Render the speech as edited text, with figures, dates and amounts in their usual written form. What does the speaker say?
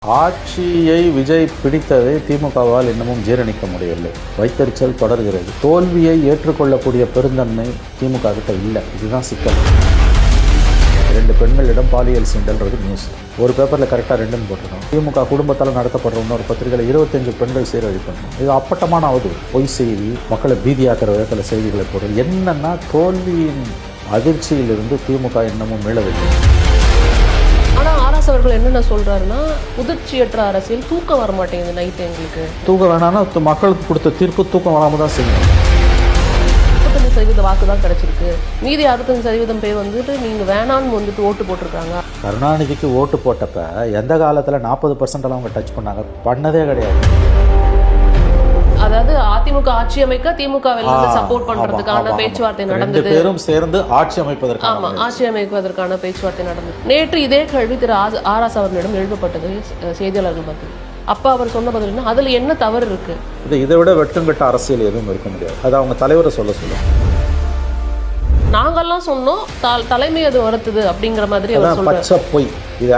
ஆட்சியை விஜய் பிடித்ததை திமுகவால் இன்னமும் ஜீரணிக்க முடியவில்லை. வைத்தறிச்சல் தொடர்கிறது. தோல்வியை ஏற்றுக்கொள்ளக்கூடிய பெருந்தன்மை திமுக கிட்ட இல்லை. இதுதான் சிக்கல். 2 பெண்களிடம் பாலியல் சீண்டல்ன்றது நியூஸ். ஒரு பேப்பரில் கரெக்டாக 2ன்னு போட்டிருக்கோம். திமுக குடும்பத்தால் நடத்தப்படுற இன்னொரு பத்திரிகையில் 25 பெண்கள் சீரழிக்கணும். இது அப்பட்டமான அவதூறு, பொய் செய்தி, மக்களை பீதியாக்குற விதத்தில் செய்திகளை போடுறது. என்னன்னா, தோல்வியின் அதிர்ச்சியிலிருந்து திமுக இன்னமும் மீளவில்லை. ஆனால் ஆர்எஸ் அவர்கள் என்னென்ன சொல்கிறாருன்னா, முதிர்ச்சியற்ற அரசியல், தூக்கம் வர மாட்டேங்குது நைட்டு. எங்களுக்கு தூக்கம் வேணான்னா மக்களுக்கு கொடுத்த தீர்ப்பு தூக்கம் வராமல் தான் செய்யணும். 35% வாக்கு தான் கிடைச்சிருக்கு. மீதி 65% பேர் வந்துட்டு நீங்கள் வேணான்னு வந்துட்டு ஓட்டு போட்டிருக்காங்க. கருணாநிதிக்கு ஓட்டு போட்டப்ப எந்த காலத்தில் 40% அவங்க டச் பண்ணாங்க? பண்ணதே கிடையாது. அதாவது அதிமுக ஆட்சி அமைக்க திமுக சப்போர்ட் பண்றதுக்கான பேச்சுவார்த்தை நடந்தது. 2 பேரும் சேர்ந்து ஆட்சி அமைப்பதற்கான ஆட்சி அமைப்பதற்கான பேச்சுவார்த்தை நடந்தது. நேற்று இதே கேள்வி திரு ஆர்எஸ் அவர்களிடம் எழுப்பப்பட்டது செய்தியாளர்கள் பற்றி. அப்ப அவர் சொன்ன பதில், அதுல என்ன தவறு இருக்கு? இதை விட வெட்டுங்கட்ட அரசியல் எதுவும் இருக்க முடியாது. அது அவங்க தலைவரை சொல்ல நாங்கெல்லாம் சொன்னோம், தலைமை அது வருத்துது அப்படிங்கிற மாதிரி அவர் சொல்றாரு. பச்சை பொய். இது